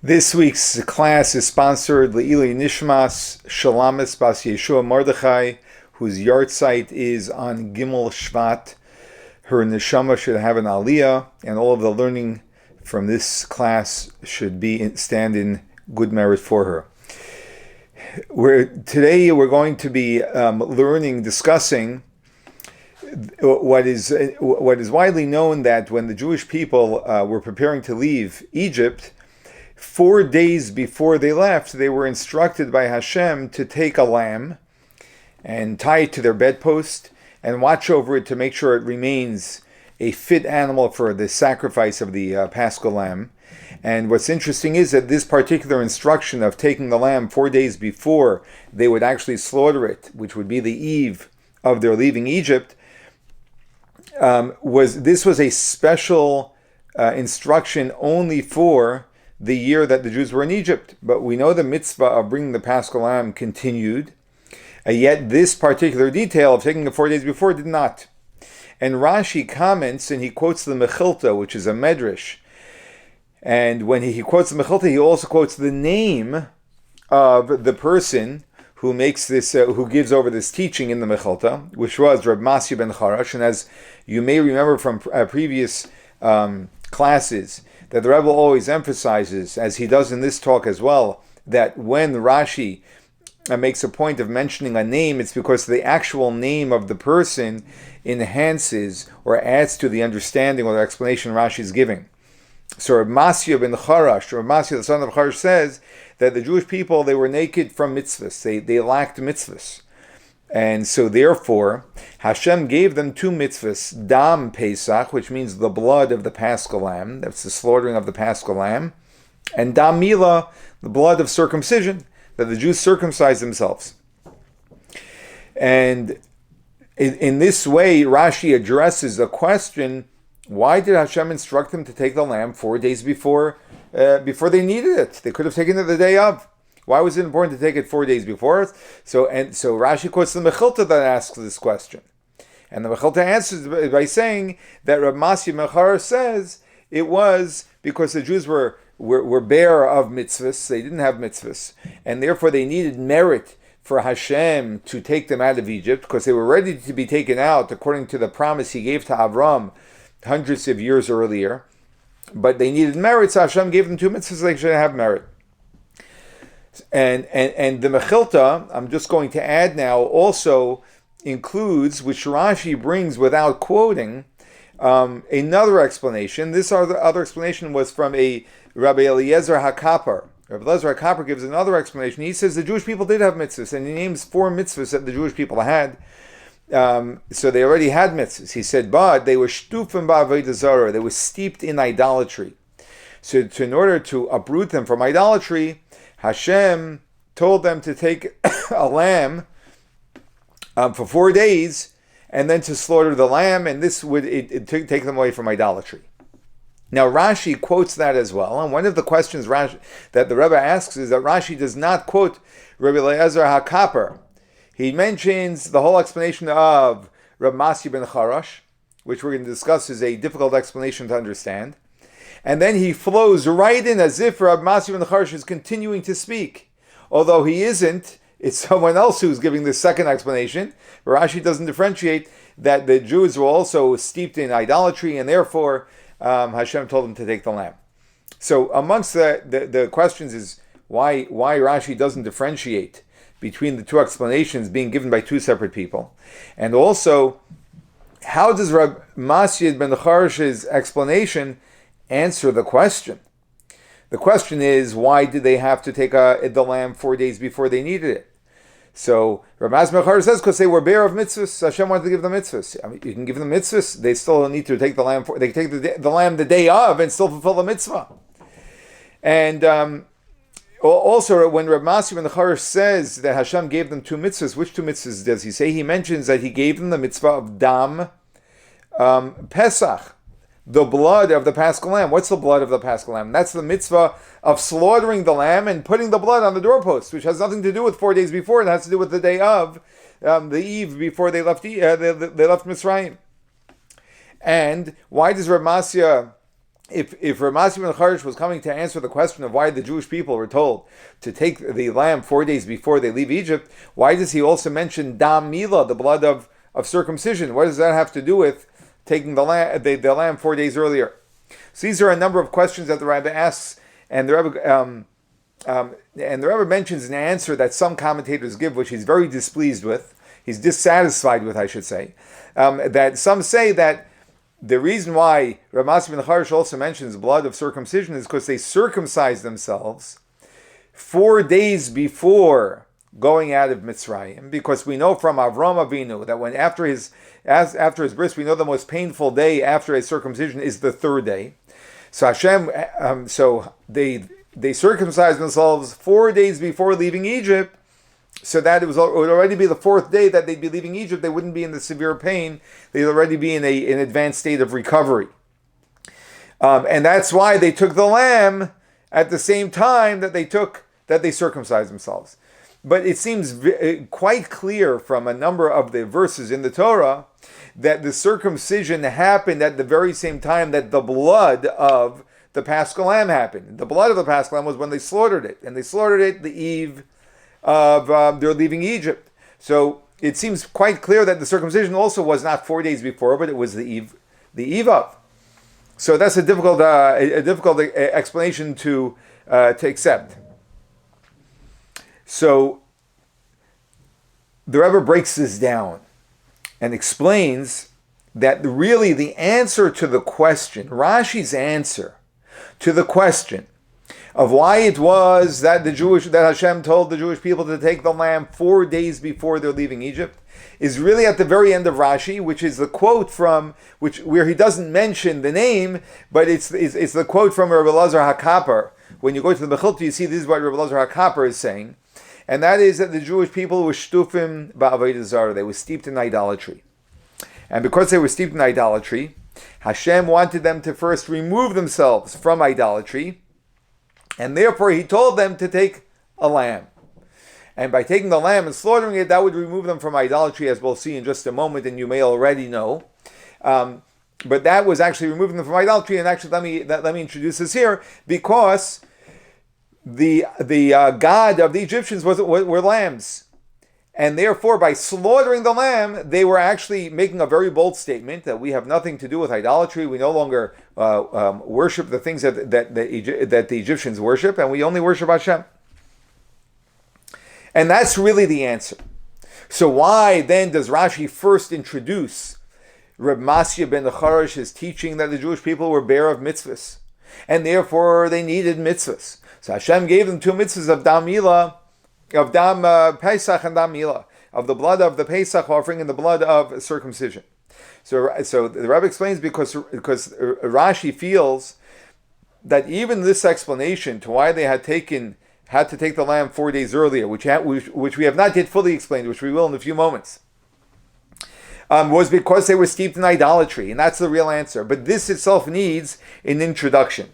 This week's class is sponsored Le'ili Nishmas Shalamis Bas Yeshua Mordechai, whose yard site is on Gimel Shvat. Her neshama should have an aliyah, and all of the learning from this class should stand in good merit for her. Today we're going to be discussing what is widely known, that when the Jewish people were preparing to leave Egypt, 4 days before they left, they were instructed by Hashem to take a lamb and tie it to their bedpost and watch over it to make sure it remains a fit animal for the sacrifice of the Paschal lamb. And what's interesting is that this particular instruction of taking the lamb 4 days before they would actually slaughter it, which would be the eve of their leaving Egypt, was a special instruction only for the year that the Jews were in Egypt. But we know the mitzvah of bringing the Paschal lamb continued, yet this particular detail of taking it 4 days before did not. And Rashi comments, and he quotes the Mechilta, which is a medrash. And when he quotes the Mechilta, he also quotes the name of the person who makes this, who gives over this teaching in the Mechilta, which was Rabbi Masya ben Charash. And as you may remember from previous classes, that the Rebbe always emphasizes, as he does in this talk as well, that when Rashi makes a point of mentioning a name, it's because the actual name of the person enhances or adds to the understanding or the explanation Rashi is giving. So Rabbi Masya ben Charash, Rabbi Masya the son of Charash, says that the Jewish people, they were naked from mitzvahs. They lacked mitzvahs. And so therefore, Hashem gave them two mitzvahs, Dam Pesach, which means the blood of the Paschal lamb, that's the slaughtering of the Paschal lamb, and Dam Milah, the blood of circumcision, that the Jews circumcise themselves. And in this way, Rashi addresses the question, why did Hashem instruct them to take the lamb 4 days before they needed it? They could have taken it the day of. Why was it important to take it 4 days before? So Rashi quotes the Mechilta that asks this question. And the Mechilta answers by saying that Rabbi Masya ben Charash says it was because the Jews were bare of mitzvahs, they didn't have mitzvahs, and therefore they needed merit for Hashem to take them out of Egypt, because they were ready to be taken out according to the promise he gave to Avram hundreds of years earlier, but they needed merit, so Hashem gave them two mitzvahs, so they should have merit. And the Mechilta, I'm just going to add now, also includes, which Rashi brings without quoting, another explanation. This other explanation was from a Rabbi Eliezer HaKapar. Rabbi Eliezer HaKapar gives another explanation. He says the Jewish people did have mitzvahs, and he names 4 mitzvahs that the Jewish people had. So they already had mitzvahs. He said, but they were shtufim ba'avodah zarah. They were steeped in idolatry. So in order to uproot them from idolatry, Hashem told them to take a lamb for 4 days, and then to slaughter the lamb, and this would take them away from idolatry. Now Rashi quotes that as well, and one of the questions that the Rebbe asks is that Rashi does not quote Rabbi Eliezer HaKapar. He mentions the whole explanation of Rabbi Masya ben Charash, which we're going to discuss is a difficult explanation to understand. And then he flows right in as if Rabbi Masya ben Charash is continuing to speak. Although he isn't, it's someone else who's giving the second explanation. Rashi doesn't differentiate that the Jews were also steeped in idolatry, and therefore Hashem told them to take the lamb. So amongst the questions is why Rashi doesn't differentiate between the two explanations being given by two separate people. And also, how does Rabbi Masya ben Charash's explanation answer the question? The question is, why did they have to take the lamb 4 days before they needed it? So Rabbi Masya ben Charash says because they were bare of mitzvahs, Hashem wanted to give them mitzvahs. I mean, you can give them mitzvahs, they still need to take the lamb. They can take the lamb the day of and still fulfill the mitzvah. And also, when Rabbi Masya ben Charash says that Hashem gave them two mitzvahs, which two mitzvahs does he say? He mentions that he gave them the mitzvah of Dam Pesach, the blood of the Paschal lamb. What's the blood of the Paschal lamb? That's the mitzvah of slaughtering the lamb and putting the blood on the doorpost, which has nothing to do with 4 days before. It has to do with the day of, the eve before they left Mitzrayim. And why does Rabbi Masya if Ramasi ben Charish was coming to answer the question of why the Jewish people were told to take the lamb 4 days before they leave Egypt, why does he also mention dam milah, the blood of circumcision? What does that have to do with taking the lamb 4 days earlier? So these are a number of questions that the Rabbi asks, and the Rabbi mentions an answer that some commentators give, which he's very displeased with. He's dissatisfied with, I should say. That some say that the reason why Ramasi ben Charish also mentions blood of circumcision is because they circumcised themselves 4 days before going out of Mitzrayim, because we know from Avram Avinu that when after his bris, we know the most painful day after a circumcision is the third day. So Hashem, they circumcised themselves 4 days before leaving Egypt, so that it would already be the fourth day that they'd be leaving Egypt. They wouldn't be in the severe pain. They'd already be in an advanced state of recovery. And that's why they took the lamb at the same time that they circumcised themselves. But it seems quite clear from a number of the verses in the Torah that the circumcision happened at the very same time that the blood of the Paschal lamb happened. The blood of the Paschal lamb was when they slaughtered it, and they slaughtered it the eve of their leaving Egypt. So it seems quite clear that the circumcision also was not 4 days before, but it was the eve of. So that's a difficult explanation to accept. So the Rebbe breaks this down and explains that really the answer to the question, Rashi's answer to the question of why it was that Hashem told the Jewish people to take the lamb 4 days before they're leaving Egypt, is really at the very end of Rashi, which is the quote from where he doesn't mention the name, but it's the quote from Rabbi Elazar HaKapar. When you go to the Mechilta, you see this is what Rabbi Elazar HaKapar is saying, and that is that the Jewish people were shtufim ba'avodah zarah. They were steeped in idolatry, and because they were steeped in idolatry, Hashem wanted them to first remove themselves from idolatry. And therefore, he told them to take a lamb. And by taking the lamb and slaughtering it, that would remove them from idolatry, as we'll see in just a moment, and you may already know. But that was actually removing them from idolatry. And actually, let me introduce this here, because the god of the Egyptians were lambs. And therefore, by slaughtering the lamb, they were actually making a very bold statement that we have nothing to do with idolatry. We no longer worship the things that the Egyptians worship, and we only worship Hashem. And that's really the answer. So why then does Rashi first introduce Reb Masya ben Charish's teaching that the Jewish people were bare of mitzvahs, and therefore they needed mitzvahs? So Hashem gave them 2 mitzvahs of Dam Milah, of Dam Pesach and Dam Milah, of the blood of the Pesach offering and the blood of circumcision. So the Rebbe explains because Rashi feels that even this explanation to why they had to take the lamb 4 days earlier, which we have not yet fully explained, which we will in a few moments, was because they were steeped in idolatry, and that's the real answer. But this itself needs an introduction,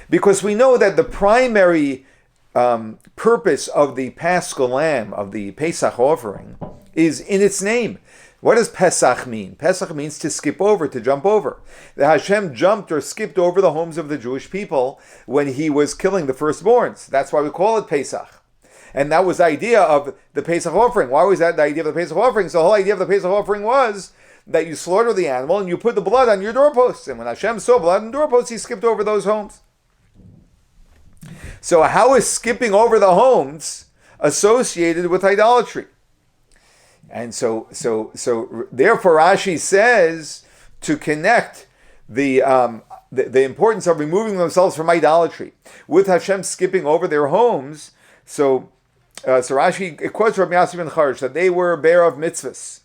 because we know that the primary purpose of the Paschal lamb, of the Pesach offering, is in its name. What does Pesach mean? Pesach means to skip over, to jump over. The Hashem jumped or skipped over the homes of the Jewish people when he was killing the firstborns. That's why we call it Pesach. And that was the idea of the Pesach offering. Why was that the idea of the Pesach offering? So the whole idea of the Pesach offering was that you slaughter the animal and you put the blood on your doorposts. And when Hashem saw blood on doorposts, he skipped over those homes. So how is skipping over the homes associated with idolatry? And so therefore Rashi says to connect the importance of removing themselves from idolatry with Hashem skipping over their homes. So Rashi quotes Rabbi Yossi ben Charish that they were bare of mitzvahs,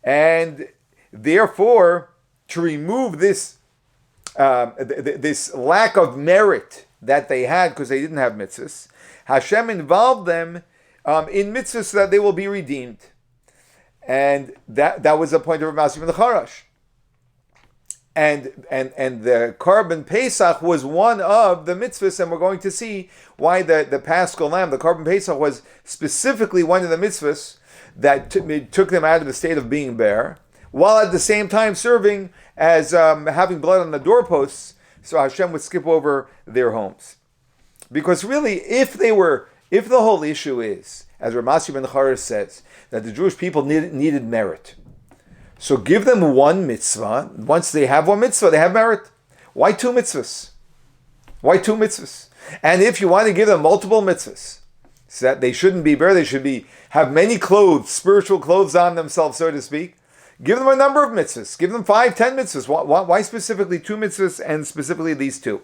and therefore to remove this this lack of merit that they had because they didn't have mitzvahs, Hashem involved them in mitzvahs so that they will be redeemed. And that was the point of Rabbi ben Charash. And the Korban Pesach was one of the mitzvahs, and we're going to see why the Paschal lamb, the Korban Pesach, was specifically one of the mitzvahs that took them out of the state of being bare, while at the same time serving as having blood on the doorposts, so Hashem would skip over their homes. Because really, if the whole issue is, as Ramasi ben Charis says, that the Jewish people needed merit, so give them one mitzvah. Once they have one mitzvah, they have merit. Why two mitzvahs? Why two mitzvahs? And if you want to give them multiple mitzvahs, so that they shouldn't be bare, they should have many clothes, spiritual clothes on themselves, so to speak, give them a number of mitzvahs. Give them 5, 10 mitzvahs. Why specifically two mitzvahs and specifically these two?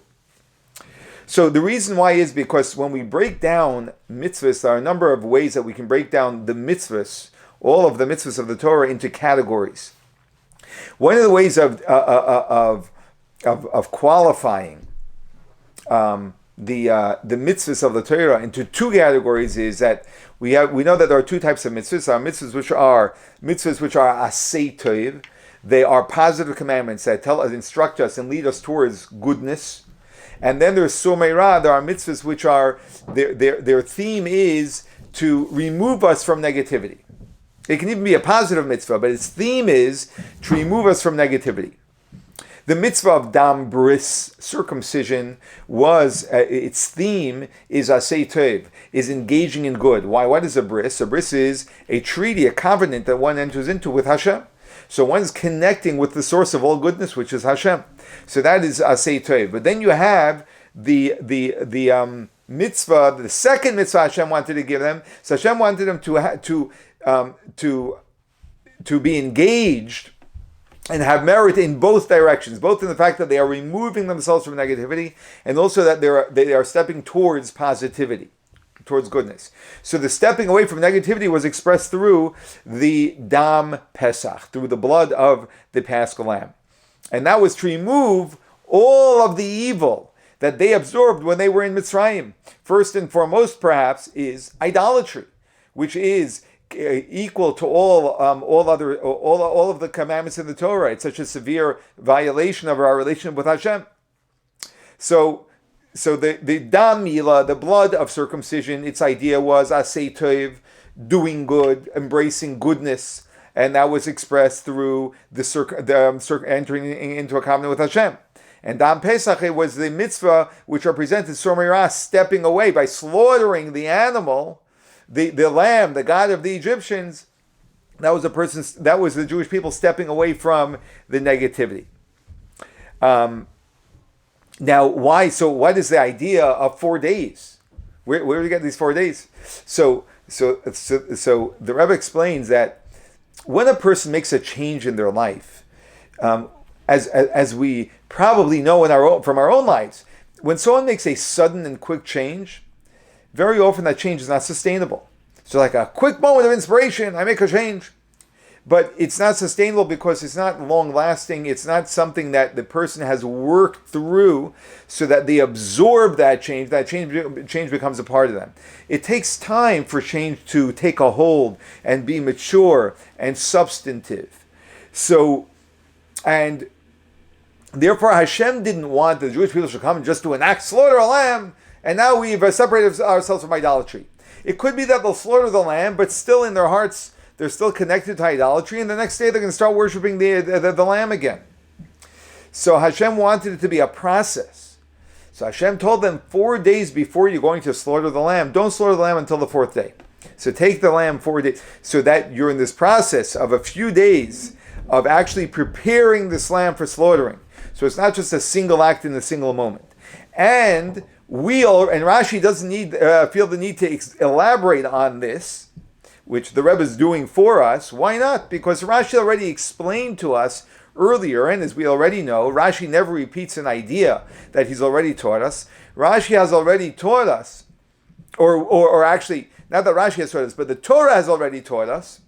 So the reason why is because when we break down mitzvahs, there are a number of ways that we can break down the mitzvahs, all of the mitzvahs of the Torah, into categories. One of the ways of qualifying the mitzvahs of the Torah into two categories is that we know that there are two types of mitzvahs. There are mitzvahs which are asay tov. They are positive commandments that instruct us and lead us towards goodness. And then there's somei ra. There are mitzvahs which are their theme is to remove us from negativity. It can even be a positive mitzvah, but its theme is to remove us from negativity. The mitzvah of dam bris, circumcision, was its theme is asay tov, is engaging in good. Why? What is a bris? A bris is a treaty, a covenant that one enters into with Hashem. So one is connecting with the source of all goodness, which is Hashem. So that is asay tov. But then you have the mitzvah, the second mitzvah Hashem wanted to give them. So Hashem wanted them to be engaged and have merit in both directions, both in the fact that they are removing themselves from negativity, and also that they are stepping towards positivity, towards goodness. So the stepping away from negativity was expressed through the Dam Pesach, through the blood of the Paschal Lamb. And that was to remove all of the evil that they absorbed when they were in Mitzrayim. First and foremost, perhaps, is idolatry, which is equal to all of the commandments in the Torah. It's such a severe violation of our relationship with Hashem. So the dam milah, the blood of circumcision, its idea was asay tov, doing good, embracing goodness, and that was expressed through entering into a covenant with Hashem. And dam pesach was the mitzvah which represented somei ra, stepping away by slaughtering the animal, the lamb, the god of the Egyptians. That was the Jewish people stepping away from the negativity. Now, why? So, what is the idea of 4 days? Where do we get these 4 days? So the Rebbe explains that when a person makes a change in their life, as we probably know from our own lives, when someone makes a sudden and quick change, very often that change is not sustainable. So, like a quick moment of inspiration, I make a change. But it's not sustainable because it's not long-lasting. It's not something that the person has worked through so that they absorb that change. That change becomes a part of them. It takes time for change to take a hold and be mature and substantive. So, and therefore Hashem didn't want the Jewish people to come and just do an act, slaughter a lamb, and now we've separated ourselves from idolatry. It could be that they'll slaughter the lamb, but still in their hearts, they're still connected to idolatry, and the next day they're going to start worshiping the lamb again. So Hashem wanted it to be a process. So Hashem told them 4 days before you're going to slaughter the lamb, don't slaughter the lamb until the 4th day. So take the lamb 4 days, so that you're in this process of a few days of actually preparing this lamb for slaughtering. So it's not just a single act in a single moment. And Rashi doesn't feel the need to elaborate on this, which the Rebbe is doing for us. Why not? Because Rashi already explained to us earlier, and as we already know, Rashi never repeats an idea that he's already taught us. Rashi has already taught us, or actually, not that Rashi has taught us, but the Torah has already taught us.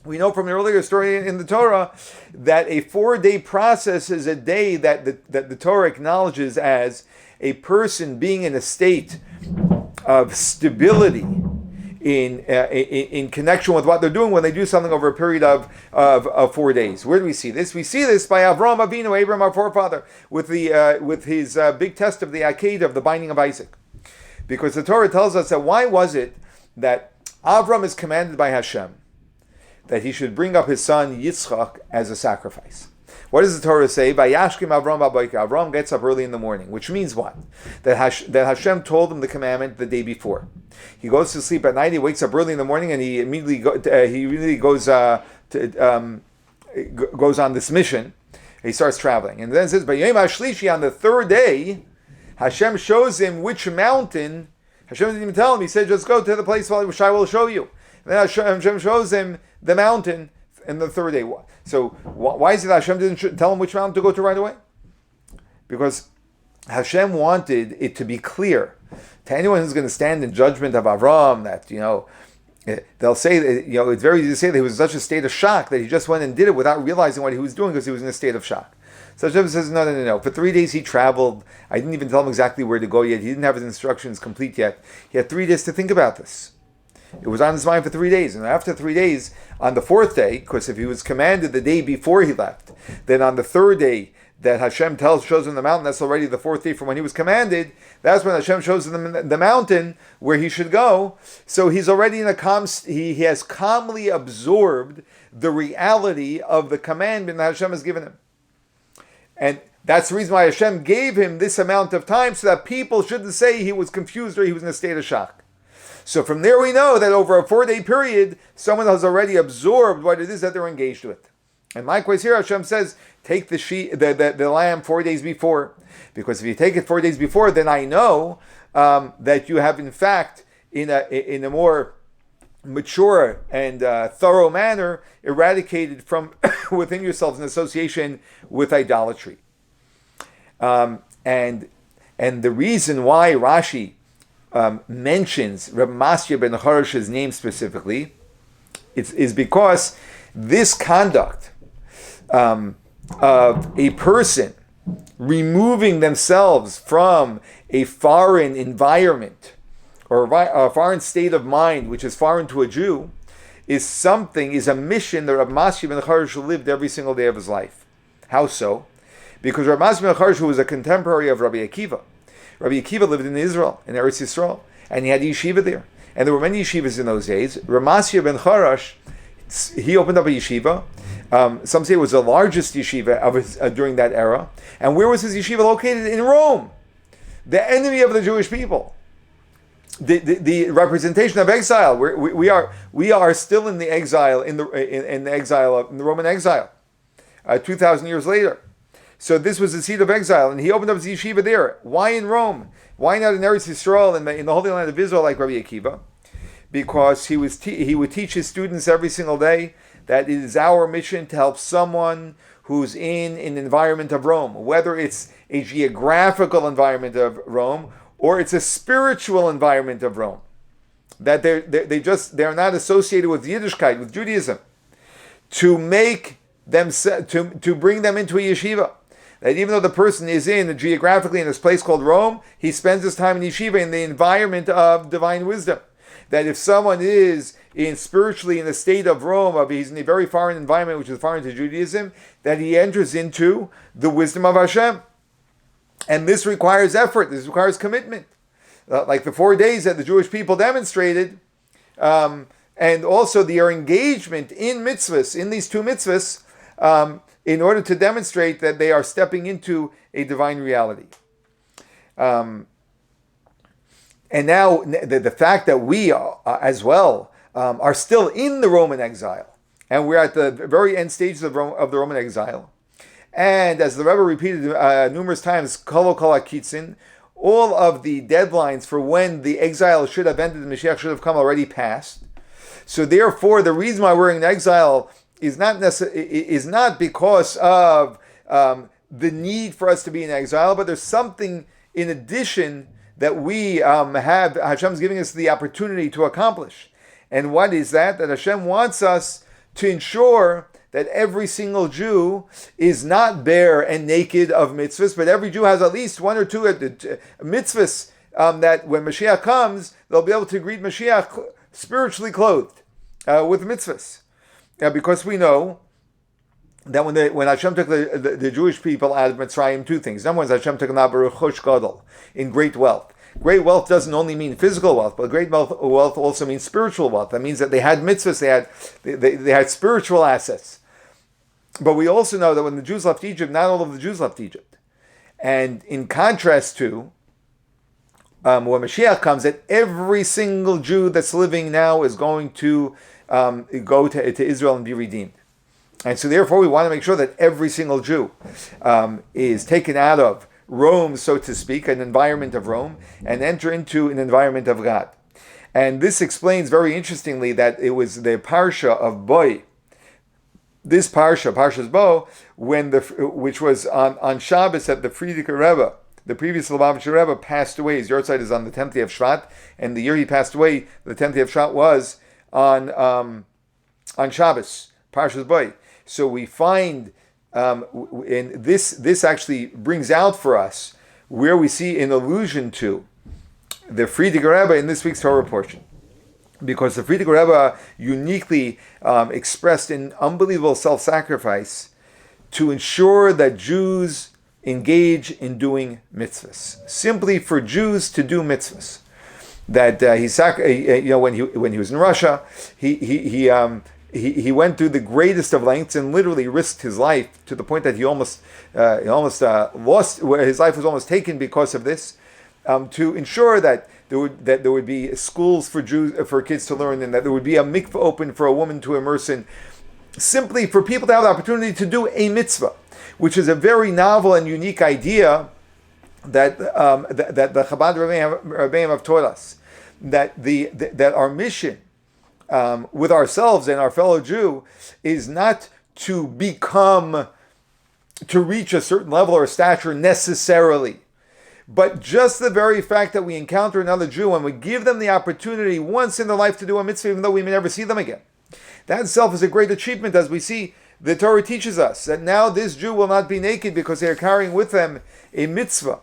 We know from an earlier story in the Torah that a 4-day process is a day that the Torah acknowledges as a person being in a state of stability in connection with what they're doing when they do something over a period of 4 days. Where do we see this? We see this by Avraham Avinu, Abraham, our forefather, with his big test of the Akedah, of the binding of Isaac. Because the Torah tells us that why was it that Avram is commanded by Hashem that he should bring up his son Yitzchak as a sacrifice? What does the Torah say? Vayashkim Avram b'boker. Avram gets up early in the morning, which means what? That Hashem told him the commandment the day before. He goes to sleep at night. He wakes up early in the morning, and he immediately goes on this mission. He starts traveling, and then it says, "B'yom hashlishi," on the third day, Hashem shows him which mountain. Hashem didn't even tell him. He said, "Just go to the place which I will show you." And then Hashem shows him the mountain in the third day. So why is it that Hashem didn't tell him which mountain to go to right away? Because Hashem wanted it to be clear to anyone who's going to stand in judgment of Avram that, they'll say that, it's very easy to say that he was in such a state of shock that he just went and did it without realizing what he was doing because he was in a state of shock. So Hashem says, no. For 3 days he traveled. I didn't even tell him exactly where to go yet. He didn't have his instructions complete yet. He had 3 days to think about this. It was on his mind for 3 days. And after 3 days, on the fourth day, because if he was commanded the day before he left, then on the third day that Hashem shows him the mountain, that's already the fourth day from when he was commanded. That's when Hashem shows him the mountain where he should go. So he's already in a he has calmly absorbed the reality of the commandment that Hashem has given him. And that's the reason why Hashem gave him this amount of time, so that people shouldn't say he was confused or he was in a state of shock. So from there we know that over a 4-day period, someone has already absorbed what it is that they're engaged with. And likewise here, Hashem says, take the lamb 4 days before. Because if you take it 4 days before, then I know that you have in fact, in a more mature and thorough manner, eradicated from within yourselves an association with idolatry. And the reason why Rashi mentions Rabbi Masya ben Harash's name specifically is because this conduct of a person removing themselves from a foreign environment or a foreign state of mind which is foreign to a Jew is a mission that Rabbi Masya ben Harash lived every single day of his life. How so? Because Rabbi Masya ben Harash was a contemporary of Rabbi Akiva. Rabbi Akiva lived in Israel, in Eretz Yisrael, and he had a yeshiva there. And there were many yeshivas in those days. Rabbi Masya ben Harash, he opened up a yeshiva. Some say it was the largest yeshiva during that era. And where was his yeshiva located? In Rome, the enemy of the Jewish people. The representation of exile. We are still in the exile in the Roman exile, 2,000 years later. So this was the seat of exile, and he opened up his yeshiva there. Why in Rome? Why not in Eretz Yisrael, in the Holy Land of Israel, like Rabbi Akiva? Because he would teach his students every single day that it is our mission to help someone who's in an environment of Rome, whether it's a geographical environment of Rome or it's a spiritual environment of Rome. That they're not associated with Yiddishkeit, with Judaism, to make them to bring them into a yeshiva. That even though the person is geographically in this place called Rome, he spends his time in yeshiva in the environment of divine wisdom. That if someone is spiritually in the state of Rome, he's in a very foreign environment which is foreign to Judaism, that he enters into the wisdom of Hashem. And this requires effort, this requires commitment. Like the 4 days that the Jewish people demonstrated, and also their engagement in mitzvahs, in these two mitzvahs, in order to demonstrate that they are stepping into a divine reality. And now the fact that we as well are still in the Roman exile, and we're at the very end stages of the Roman exile. And as the Rebbe repeated numerous times, kol hakitzin, all of the deadlines for when the exile should have ended, the Mashiach should have come, already passed. So therefore, the reason why we're in exile is not because of the need for us to be in exile, but there's something in addition that we have, Hashem's giving us the opportunity to accomplish. And what is that? That Hashem wants us to ensure that every single Jew is not bare and naked of mitzvahs, but every Jew has at least one or two mitzvahs that when Mashiach comes, they'll be able to greet Mashiach spiritually clothed with mitzvahs. Because we know that when Hashem took the Jewish people out of Mitzrayim, two things. Number one is Hashem took them out b'rechush gadol, in great wealth. Great wealth doesn't only mean physical wealth, but great wealth also means spiritual wealth. That means that they had mitzvahs, they had spiritual assets. But we also know that when the Jews left Egypt, not all of the Jews left Egypt. And in contrast to when Mashiach comes, that every single Jew that's living now is going to go to Israel and be redeemed. And so therefore we want to make sure that every single Jew is taken out of Rome, so to speak, an environment of Rome, and enter into an environment of God. And this explains very interestingly that it was the Parsha of Boy, this Parsha, Parsha's Bo, which was on Shabbos at the Frierdiker Rebbe, the previous Lubavitcher Rebbe, passed away. His yahrzeit is on the 10th day of Shvat, and the year he passed away, the 10th day of Shvat, was on Shabbos, Parsha's Boy. So we find, and this actually brings out for us where we see an allusion to the Frierdiker Rebbe in this week's Torah portion. Because the Frierdiker Rebbe uniquely expressed an unbelievable self-sacrifice to ensure that Jews engage in doing mitzvahs, simply for Jews to do mitzvahs. That when he was in Russia, he went through the greatest of lengths and literally risked his life to the point that he almost lost, where his life was almost taken because of this, to ensure that there would be schools for Jews, for kids to learn, and that there would be a mikveh open for a woman to immerse in, simply for people to have the opportunity to do a mitzvah, which is a very novel and unique idea that the Chabad Rabbeim have taught us. That our mission with ourselves and our fellow Jew is not to reach a certain level or stature necessarily, but just the very fact that we encounter another Jew and we give them the opportunity once in their life to do a mitzvah, even though we may never see them again. That itself is a great achievement, as we see the Torah teaches us that now this Jew will not be naked because they are carrying with them a mitzvah.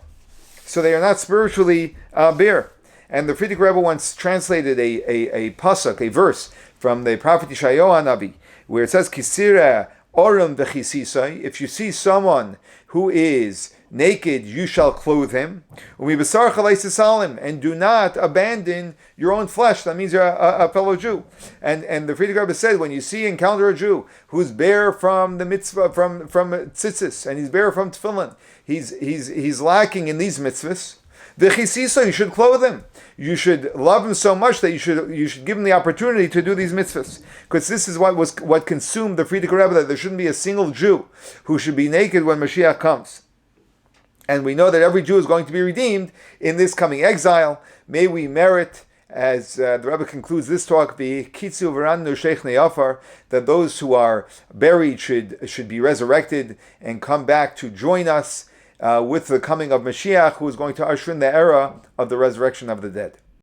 So they are not spiritually bare. And the Frierdiker Rebbe once translated a pasuk, a verse from the prophet Yeshayahu Nabi, where it says, Kisira orim v'chisisai, if you see someone who is naked, you shall clothe him. And do not abandon your own flesh. That means you're a fellow Jew. And the Frierdiker Rebbe said, when you encounter a Jew who's bare from the mitzvah, from tzitzis, and he's bare from tefillin, he's lacking in these mitzvahs, you should clothe him. You should love him so much that you should give him the opportunity to do these mitzvahs. Because this is what consumed the Frierdiker Rebbe, that there shouldn't be a single Jew who should be naked when Mashiach comes. And we know that every Jew is going to be redeemed in this coming exile. May we merit, as the Rebbe concludes this talk, that those who are buried should be resurrected and come back to join us with the coming of Mashiach, who is going to usher in the era of the resurrection of the dead.